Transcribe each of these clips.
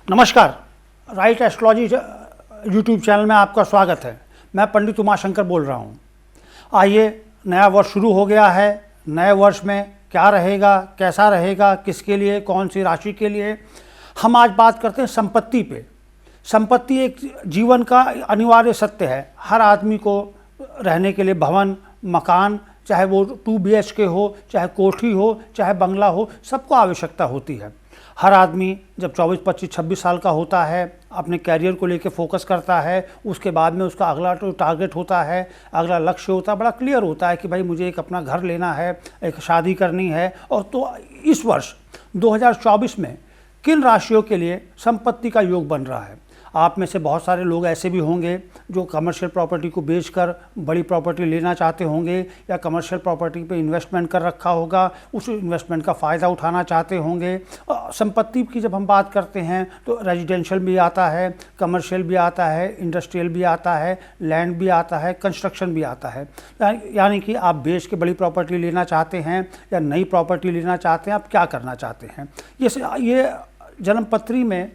नमस्कार। Right astrology YouTube channel में आपका स्वागत है। मैं पंडित उमाशंकर बोल रहा हूँ। आइए, नया वर्ष शुरू हो गया है। नए वर्ष में क्या रहेगा, कैसा रहेगा, किसके लिए, कौन सी राशि के लिए, हम आज बात करते हैं संपत्ति पे। संपत्ति एक जीवन का अनिवार्य सत्य है। हर आदमी को रहने के लिए भवन, मकान, चाहे वो 2 BHK हो, चाहे कोठी हो, चाहे बंगला हो, सबको आवश्यकता होती है। हर आदमी जब 24, 25, 26 साल का होता है, अपने कैरियर को लेकर फोकस करता है, उसके बाद में उसका अगला टारगेट होता है, अगला लक्ष्य होता है, बड़ा क्लियर होता है कि भाई मुझे एक अपना घर लेना है, एक शादी करनी है। और तो इस वर्ष 2024 में किन राशियों के लिए संपत्ति का योग बन रहा है? आप में से बहुत सारे लोग ऐसे भी होंगे जो कमर्शियल प्रॉपर्टी को बेचकर बड़ी प्रॉपर्टी लेना चाहते होंगे, या कमर्शियल प्रॉपर्टी पे इन्वेस्टमेंट कर रखा होगा, उस इन्वेस्टमेंट का फ़ायदा उठाना चाहते होंगे। संपत्ति की जब हम बात करते हैं तो रेजिडेंशियल भी आता है, कमर्शियल भी आता है, इंडस्ट्रियल भी आता है, लैंड भी आता है, कंस्ट्रक्शन भी आता है। यानी कि आप बेच के बड़ी प्रॉपर्टी लेना चाहते हैं या नई प्रॉपर्टी लेना चाहते हैं, आप क्या करना चाहते हैं। ये जन्मपत्री में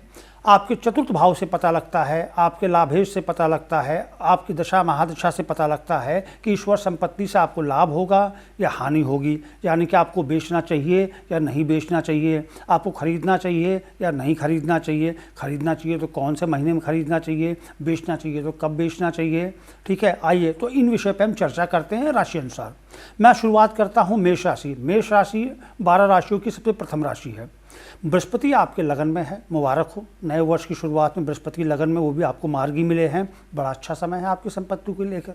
आपके चतुर्थ भाव से पता लगता है, आपके लाभेश से पता लगता है, आपकी दशा महादशा से पता लगता है कि ईश्वर संपत्ति से आपको लाभ होगा या हानि होगी। यानी कि आपको बेचना चाहिए या नहीं बेचना चाहिए, आपको खरीदना चाहिए या नहीं खरीदना चाहिए, खरीदना चाहिए तो कौन से महीने में खरीदना चाहिए, बेचना चाहिए तो कब बेचना चाहिए। ठीक है, आइए तो इन विषय पर हम चर्चा करते हैं राशि अनुसार। मैं शुरुआत करता हूँ मेष राशि। मेष राशि 12 राशियों की सबसे प्रथम राशि है। बृहस्पति आपके लगन में है, मुबारक हो। नए वर्ष की शुरुआत में बृहस्पति लगन में, वो भी आपको मार्गी मिले हैं। बड़ा अच्छा समय है आपकी संपत्ति को लेकर,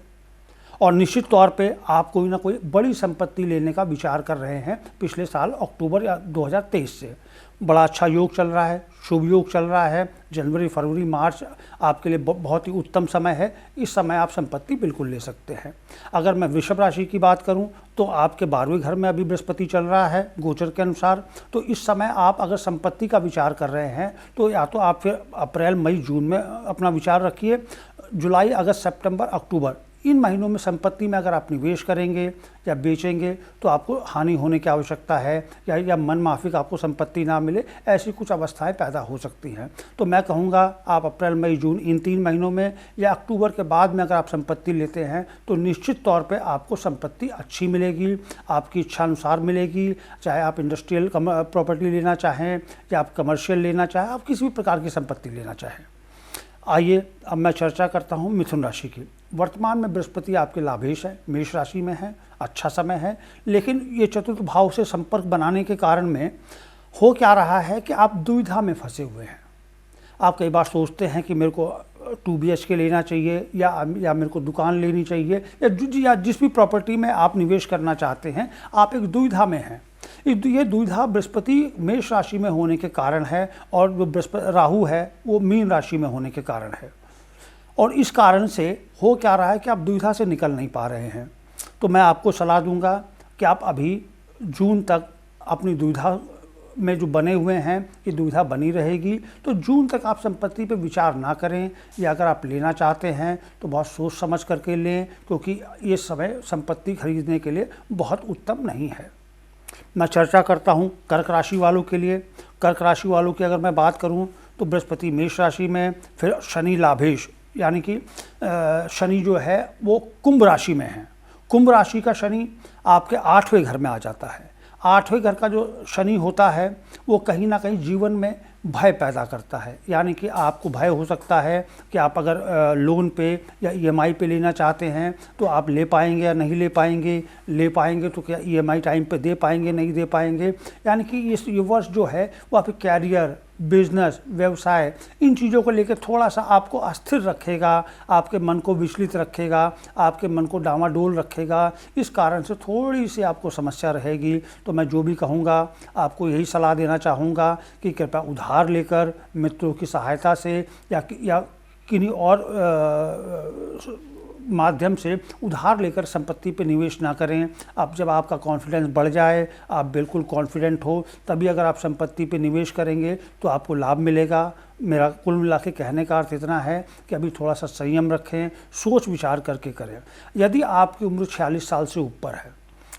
और निश्चित तौर पे आप कोई ना कोई बड़ी संपत्ति लेने का विचार कर रहे हैं। पिछले साल अक्टूबर या 2023 से बड़ा अच्छा योग चल रहा है, शुभ योग चल रहा है। जनवरी, फरवरी, मार्च आपके लिए बहुत ही उत्तम समय है। इस समय आप संपत्ति बिल्कुल ले सकते हैं। अगर मैं वृषभ राशि की बात करूं तो आपके 12वें घर में अभी बृहस्पति चल रहा है गोचर के अनुसार। तो इस समय आप अगर संपत्ति का विचार कर रहे हैं तो या तो आप फिर अप्रैल, मई, जून में अपना विचार रखिए। जुलाई, अगस्त, सितंबर, अक्टूबर, इन महीनों में संपत्ति में अगर आप निवेश करेंगे या बेचेंगे तो आपको हानि होने की आवश्यकता है, या मन माफिक आपको संपत्ति ना मिले, ऐसी कुछ अवस्थाएं पैदा हो सकती हैं। तो मैं कहूँगा आप अप्रैल, मई, जून, इन 3 महीनों में या अक्टूबर के बाद में अगर आप संपत्ति लेते हैं तो निश्चित तौर पे आपको संपत्ति अच्छी मिलेगी, आपकी इच्छा अनुसार मिलेगी। चाहे आप इंडस्ट्रियल प्रॉपर्टी लेना चाहें या आप कमर्शियल लेना चाहें, आप किसी भी प्रकार की संपत्ति लेना चाहें। आइए अब मैं चर्चा करता हूँ मिथुन राशि की। वर्तमान में बृहस्पति आपके लाभेश है, मेष राशि में है, अच्छा समय है। लेकिन ये चतुर्थ भाव से संपर्क बनाने के कारण में हो क्या रहा है कि आप दुविधा में फंसे हुए हैं। आप कई बार सोचते हैं कि मेरे को 2 BHK लेना चाहिए या मेरे को दुकान लेनी चाहिए, या जिस भी प्रॉपर्टी में आप निवेश करना चाहते हैं, आप एक दुविधा में हैं। ये दुविधा बृहस्पति मेष राशि में होने के कारण है, और जो बृहस्पति राहु है वो मीन राशि में होने के कारण है। और इस कारण से हो क्या रहा है कि आप दुविधा से निकल नहीं पा रहे हैं। तो मैं आपको सलाह दूंगा कि आप अभी जून तक अपनी दुविधा में जो बने हुए हैं, ये दुविधा बनी रहेगी। तो जून तक आप संपत्ति पे विचार ना करें, या अगर आप लेना चाहते हैं तो बहुत सोच समझ करके लें, क्योंकि ये समय संपत्ति खरीदने के लिए बहुत उत्तम नहीं है। मैं चर्चा करता हूँ कर्क राशि वालों के लिए। कर्क राशि वालों की अगर मैं बात करूँ तो बृहस्पति मेष राशि में, फिर शनि लाभेश, यानी कि शनि जो है वो कुंभ राशि में है। कुंभ राशि का शनि आपके 8वें घर में आ जाता है। 8वें घर का जो शनि होता है वो कहीं ना कहीं जीवन में भय पैदा करता है। यानी कि आपको भय हो सकता है कि आप अगर लोन पे या EMI पे लेना चाहते हैं तो आप ले पाएंगे या नहीं ले पाएंगे, ले पाएंगे तो क्या EMI टाइम पे दे पाएंगे, नहीं दे पाएंगे। यानी कि ये वर्ष जो है वो आपके कैरियर, बिजनेस, व्यवसाय, इन चीज़ों को लेकर थोड़ा सा आपको अस्थिर रखेगा, आपके मन को विचलित रखेगा, आपके मन को डामाडोल रखेगा। इस कारण से थोड़ी सी आपको समस्या रहेगी। तो मैं जो भी कहूँगा आपको यही सलाह देना चाहूँगा कि कृपया उधार लेकर, मित्रों की सहायता से या किन्हीं और माध्यम से उधार लेकर संपत्ति पे निवेश ना करें। अब जब आपका कॉन्फिडेंस बढ़ जाए, आप बिल्कुल कॉन्फिडेंट हो, तभी अगर आप संपत्ति पे निवेश करेंगे तो आपको लाभ मिलेगा। मेरा कुल मिला के कहने का अर्थ इतना है कि अभी थोड़ा सा संयम रखें, सोच विचार करके करें। यदि आपकी उम्र 46 साल से ऊपर है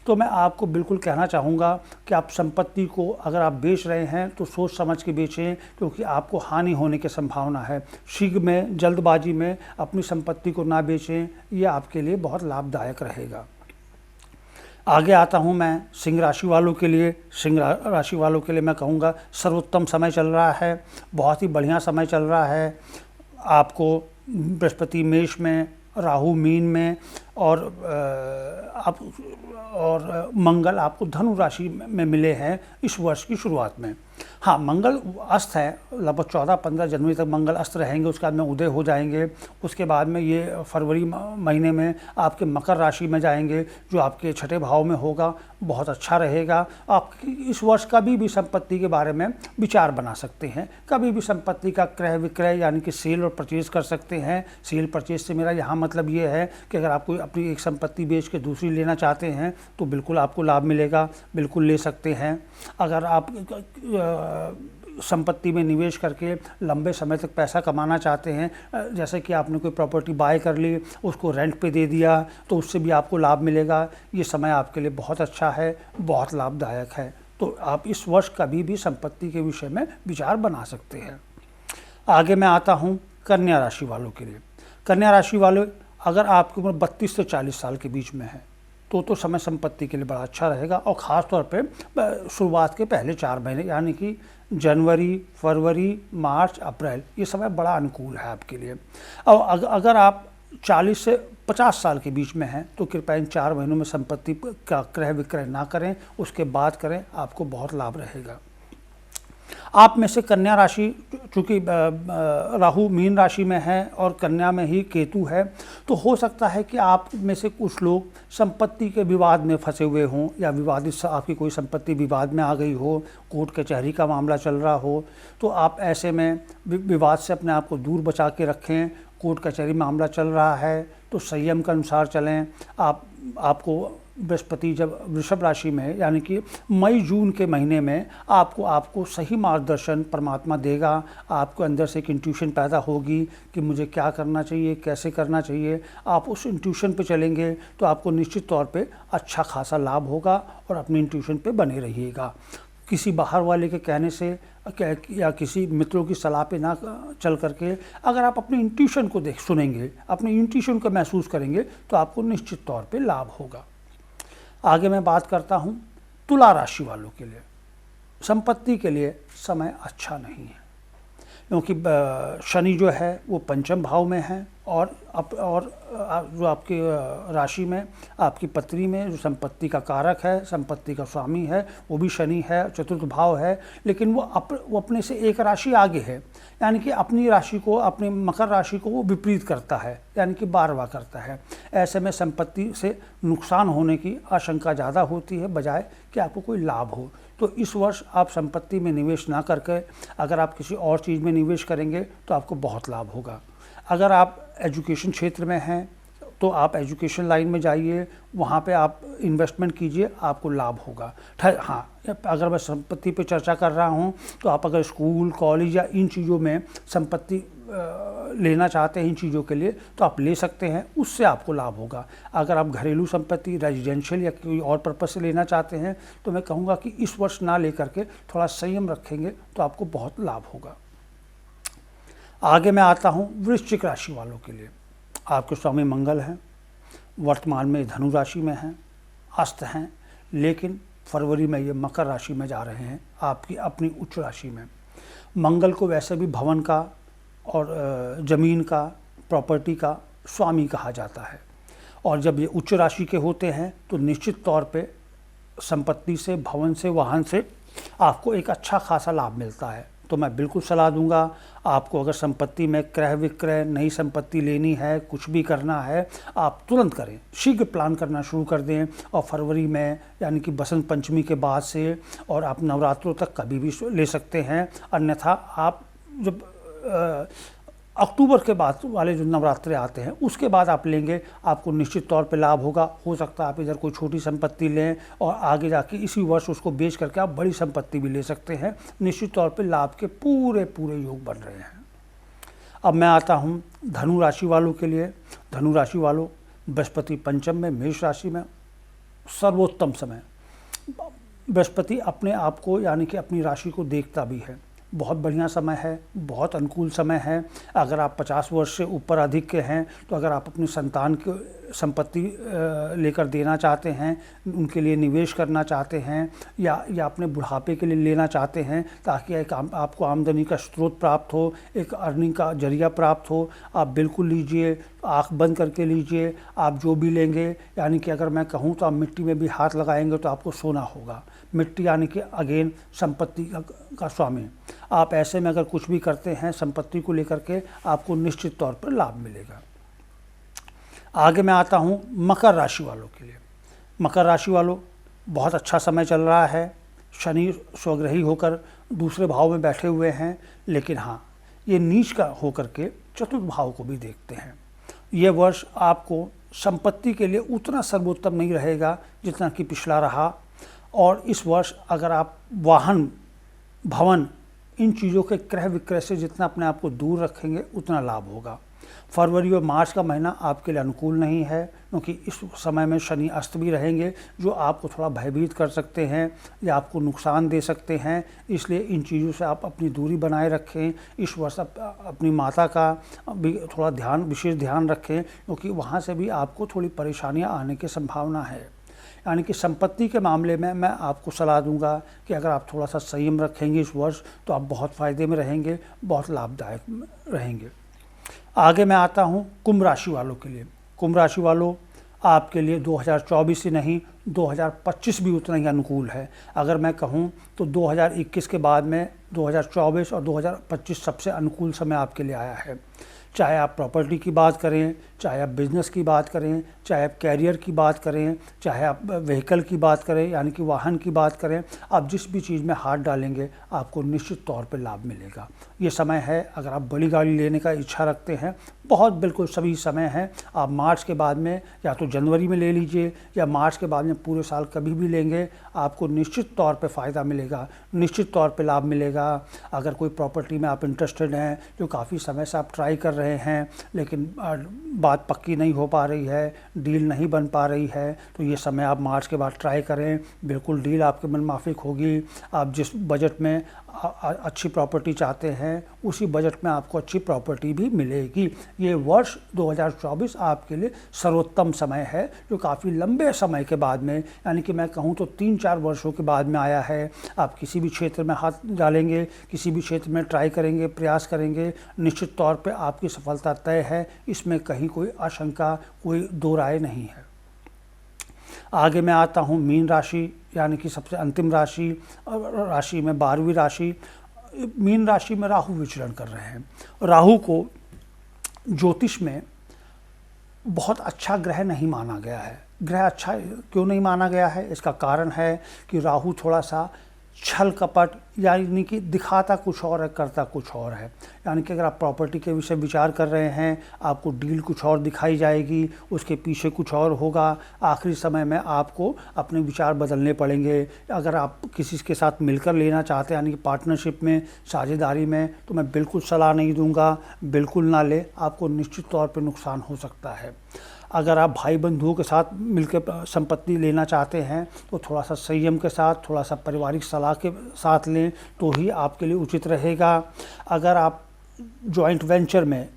तो मैं आपको बिल्कुल कहना चाहूँगा कि आप संपत्ति को अगर आप बेच रहे हैं तो सोच समझ के बेचें, क्योंकि आपको हानि होने की संभावना है। शीघ्र में, जल्दबाजी में अपनी संपत्ति को ना बेचें, यह आपके लिए बहुत लाभदायक रहेगा। आगे आता हूँ मैं सिंह राशि वालों के लिए। सिंह राशि वालों के लिए मैं कहूँगा सर्वोत्तम समय चल रहा है, बहुत ही बढ़िया समय चल रहा है। आपको बृहस्पति मेष में, राहु मीन में और मंगल आपको धनु राशि में मिले हैं इस वर्ष की शुरुआत में। हाँ, मंगल अस्त है, लगभग 14-15 जनवरी तक मंगल अस्त रहेंगे, उसके बाद में उदय हो जाएंगे। उसके बाद में ये फरवरी महीने में आपके मकर राशि में जाएंगे, जो आपके छठे भाव में होगा, बहुत अच्छा रहेगा। आप इस वर्ष कभी भी संपत्ति के बारे में विचार बना सकते हैं, कभी भी संपत्ति का क्रय विक्रय यानी कि सेल और परचेज कर सकते हैं। सेल परचेज से मेरा यहाँ मतलब ये है कि अगर आप कोई अपनी एक संपत्ति बेच के दूसरी लेना चाहते हैं तो बिल्कुल आपको लाभ मिलेगा, बिल्कुल ले सकते हैं। अगर आप संपत्ति में निवेश करके लंबे समय तक पैसा कमाना चाहते हैं, जैसे कि आपने कोई प्रॉपर्टी बाय कर ली, उसको रेंट पे दे दिया, तो उससे भी आपको लाभ मिलेगा। ये समय आपके लिए बहुत अच्छा है, बहुत लाभदायक है। तो आप इस वर्ष कभी भी संपत्ति के विषय में विचार बना सकते हैं। आगे मैं आता हूँ कन्या राशि वालों के लिए। कन्या राशि वाले, अगर आपकी उम्र 32 से 40 साल के बीच में है तो समय संपत्ति के लिए बड़ा अच्छा रहेगा। और ख़ास तौर पे शुरुआत के पहले 4 महीने यानी कि जनवरी, फरवरी, मार्च, अप्रैल, ये समय बड़ा अनुकूल है आपके लिए। और अगर आप 40 से 50 साल के बीच में हैं तो कृपया इन 4 महीनों में संपत्ति का क्रय विक्रय ना करें, उसके बाद करें, आपको बहुत लाभ रहेगा। आप में से कन्या राशि, चूँकि राहु मीन राशि में है और कन्या में ही केतु है, तो हो सकता है कि आप में से कुछ लोग संपत्ति के विवाद में फंसे हुए हों, या विवादित आपकी कोई संपत्ति विवाद में आ गई हो, कोर्ट कचहरी का मामला चल रहा हो। तो आप ऐसे में विवाद से अपने आप को दूर बचा के रखें। कोर्ट कचहरी मामला चल रहा है तो संयम के अनुसार चलें। आपको बृहस्पति जब वृषभ राशि में यानी कि मई जून के महीने में आपको सही मार्गदर्शन परमात्मा देगा। आपको अंदर से एक इंट्यूशन पैदा होगी कि मुझे क्या करना चाहिए, कैसे करना चाहिए। आप उस इंट्यूशन पे चलेंगे तो आपको निश्चित तौर पे अच्छा खासा लाभ होगा और अपनी इंट्यूशन पे बने रहिएगा। किसी बाहर वाले के कहने से या किसी मित्रों की सलाह पे ना चल करके अगर आप अपनी इंट्यूशन को सुनेंगे, अपनी इंट्यूशन को महसूस करेंगे, तो आपको निश्चित तौर पे लाभ होगा। आगे मैं बात करता हूँ तुला राशि वालों के लिए। संपत्ति के लिए समय अच्छा नहीं है, क्योंकि शनि जो है वो पंचम भाव में है और जो आपकी राशि में, आपकी पत्री में जो संपत्ति का कारक है, संपत्ति का स्वामी है, वो भी शनि है, चतुर्थ भाव है। लेकिन वो अपने से एक राशि आगे है, यानी कि अपनी राशि को, अपनी मकर राशि को वो विपरीत करता है, यानी कि 12वां करता है। ऐसे में संपत्ति से नुकसान होने की आशंका ज़्यादा होती है बजाय कि आपको कोई लाभ हो। तो इस वर्ष आप संपत्ति में निवेश ना करके अगर आप किसी और चीज़ में निवेश करेंगे तो आपको बहुत लाभ होगा। अगर आप एजुकेशन क्षेत्र में हैं तो आप एजुकेशन लाइन में जाइए, वहाँ पे आप इन्वेस्टमेंट कीजिए, आपको लाभ होगा। हाँ, अगर मैं संपत्ति पे चर्चा कर रहा हूँ तो आप अगर स्कूल, कॉलेज या इन चीज़ों में संपत्ति लेना चाहते हैं, इन चीज़ों के लिए, तो आप ले सकते हैं, उससे आपको लाभ होगा। अगर आप घरेलू संपत्ति, रेजिडेंशियल या कोई और पर्पस से लेना चाहते हैं तो मैं कहूँगा कि इस वर्ष ना लेकर के थोड़ा संयम रखेंगे तो आपको बहुत लाभ होगा। आगे मैं आता हूँ वृश्चिक राशि वालों के लिए। आपके स्वामी मंगल हैं, वर्तमान में धनु राशि में हैं, अस्त हैं, लेकिन फरवरी में ये मकर राशि में जा रहे हैं, आपकी अपनी उच्च राशि में। मंगल को वैसे भी भवन का और ज़मीन का, प्रॉपर्टी का स्वामी कहा जाता है, और जब ये उच्च राशि के होते हैं तो निश्चित तौर पे संपत्ति से, भवन से, वाहन से आपको एक अच्छा खासा लाभ मिलता है। तो मैं बिल्कुल सलाह दूंगा आपको, अगर संपत्ति में क्रय विक्रय, नई संपत्ति लेनी है, कुछ भी करना है, आप तुरंत करें, शीघ्र प्लान करना शुरू कर दें। और फरवरी में यानी कि बसंत पंचमी के बाद से और आप नवरात्रों तक कभी भी ले सकते हैं। अन्यथा आप जब अक्टूबर के बाद वाले जो नवरात्रे आते हैं उसके बाद आप लेंगे, आपको निश्चित तौर पे लाभ होगा। हो सकता है आप इधर कोई छोटी संपत्ति लें और आगे जाके इसी वर्ष उसको बेच करके आप बड़ी संपत्ति भी ले सकते हैं। निश्चित तौर पे लाभ के पूरे योग बन रहे हैं। अब मैं आता हूँ धनु राशि वालों के लिए। धनु राशि वालों, बृहस्पति पंचम में मेष राशि में, सर्वोत्तम समय। बृहस्पति अपने आप को यानी कि अपनी राशि को देखता भी है। बहुत बढ़िया समय है, बहुत अनुकूल समय है। अगर आप 50 वर्ष से ऊपर अधिक के हैं तो अगर आप अपनी संतान की संपत्ति लेकर देना चाहते हैं, उनके लिए निवेश करना चाहते हैं या अपने बुढ़ापे के लिए लेना चाहते हैं ताकि एक आपको आमदनी का स्रोत प्राप्त हो, एक अर्निंग का जरिया प्राप्त हो, आप बिल्कुल लीजिए, आँख बंद करके लीजिए। आप जो भी लेंगे, यानी कि अगर मैं कहूँ तो आप मिट्टी में भी हाथ लगाएंगे तो आपको सोना होगा। मिट्टी यानी कि अगेन संपत्ति का स्वामी। आप ऐसे में अगर कुछ भी करते हैं संपत्ति को लेकर के, आपको निश्चित तौर पर लाभ मिलेगा। आगे मैं आता हूँ मकर राशि वालों के लिए। मकर राशि वालों, बहुत अच्छा समय चल रहा है। शनि स्वग्रही होकर दूसरे भाव में बैठे हुए हैं, लेकिन हाँ, ये नीच का होकर के चतुर्थ भाव को भी देखते हैं। ये वर्ष आपको संपत्ति के लिए उतना सर्वोत्तम नहीं रहेगा जितना कि पिछला रहा। और इस वर्ष अगर आप वाहन, भवन, इन चीज़ों के क्रय विक्रय से जितना अपने आप को दूर रखेंगे उतना लाभ होगा। फरवरी और मार्च का महीना आपके लिए अनुकूल नहीं है, क्योंकि इस समय में शनि अस्त भी रहेंगे जो आपको थोड़ा भयभीत कर सकते हैं या आपको नुकसान दे सकते हैं। इसलिए इन चीज़ों से आप अपनी दूरी बनाए रखें। इस वर्ष अपनी माता का भी थोड़ा विशेष ध्यान रखें, क्योंकि वहाँ से भी आपको थोड़ी परेशानियाँ आने की संभावना है। यानी कि संपत्ति के मामले में मैं आपको सलाह दूंगा कि अगर आप थोड़ा सा संयम रखेंगे इस वर्ष तो आप बहुत फ़ायदे में रहेंगे, बहुत लाभदायक रहेंगे। आगे मैं आता हूं कुंभ राशि वालों के लिए। कुंभ राशि वालों, आपके लिए 2024 ही नहीं 2025 भी उतना ही अनुकूल है। अगर मैं कहूं तो 2021 के बाद में 2024 और 2025 सबसे अनुकूल समय आपके लिए आया है। चाहे आप प्रॉपर्टी की बात करें, चाहे आप बिज़नेस की बात करें, चाहे आप कैरियर की बात करें, चाहे आप व्हीकल की बात करें यानी कि वाहन की बात करें, आप जिस भी चीज़ में हाथ डालेंगे आपको निश्चित तौर पर लाभ मिलेगा। ये समय है, अगर आप बड़ी गाड़ी लेने का इच्छा रखते हैं, बहुत बिल्कुल सभी समय है। आप मार्च के बाद में या तो जनवरी में ले लीजिए या मार्च के बाद में पूरे साल कभी भी लेंगे, आपको निश्चित तौर पे फ़ायदा मिलेगा, निश्चित तौर पे लाभ मिलेगा। अगर कोई प्रॉपर्टी में आप इंटरेस्टेड हैं, जो काफ़ी समय से आप ट्राई कर रहे हैं लेकिन बात पक्की नहीं हो पा रही है, डील नहीं बन पा रही है, तो ये समय आप मार्च के बाद ट्राई करें, बिल्कुल डील आपके मन माफिक होगी। आप जिस बजट में अच्छी प्रॉपर्टी चाहते हैं उसी बजट में आपको अच्छी प्रॉपर्टी भी मिलेगी। ये वर्ष 2024 आपके लिए सर्वोत्तम समय है, जो काफ़ी लंबे समय के बाद में, यानी कि मैं कहूँ तो 3-4 वर्षों के बाद में आया है। आप किसी भी क्षेत्र में हाथ डालेंगे, किसी भी क्षेत्र में ट्राई करेंगे, प्रयास करेंगे, निश्चित तौर पे आपकी सफलता तय है। इसमें कहीं कोई आशंका, कोई दो राय नहीं है। आगे मैं आता हूँ मीन राशि, यानी कि सबसे अंतिम राशि में 12वीं राशि। मीन राशि में राहु विचरण कर रहे हैं। राहु को ज्योतिष में बहुत अच्छा ग्रह नहीं माना गया है। ग्रह अच्छा क्यों नहीं माना गया है, इसका कारण है कि राहु थोड़ा सा छल कपट, यानी कि दिखाता कुछ और है, करता कुछ और है। यानी कि अगर आप प्रॉपर्टी के विषय विचार कर रहे हैं, आपको डील कुछ और दिखाई जाएगी, उसके पीछे कुछ और होगा। आखिरी समय में आपको अपने विचार बदलने पड़ेंगे। अगर आप किसी के साथ मिलकर लेना चाहते हैं, यानी कि पार्टनरशिप में, साझेदारी में, तो मैं बिल्कुल सलाह नहीं दूंगा, बिल्कुल ना ले, आपको निश्चित तौर पर नुकसान हो सकता है। अगर आप भाई बंधुओं के साथ मिलकर संपत्ति लेना चाहते हैं तो थोड़ा सा संयम के साथ, थोड़ा सा पारिवारिक सलाह के साथ लें तो ही आपके लिए उचित रहेगा। अगर आप जॉइंट वेंचर में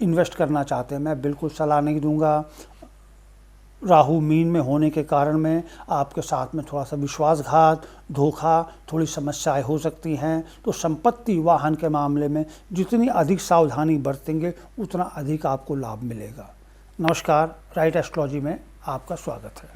इन्वेस्ट करना चाहते हैं, मैं बिल्कुल सलाह नहीं दूंगा। राहु मीन में होने के कारण में आपके साथ में थोड़ा सा विश्वासघात, धोखा, थोड़ी समस्याएं हो सकती हैं। तो संपत्ति, वाहन के मामले में जितनी अधिक सावधानी बरतेंगे उतना अधिक आपको लाभ मिलेगा। नमस्कार, राइट एस्ट्रोलॉजी में आपका स्वागत है।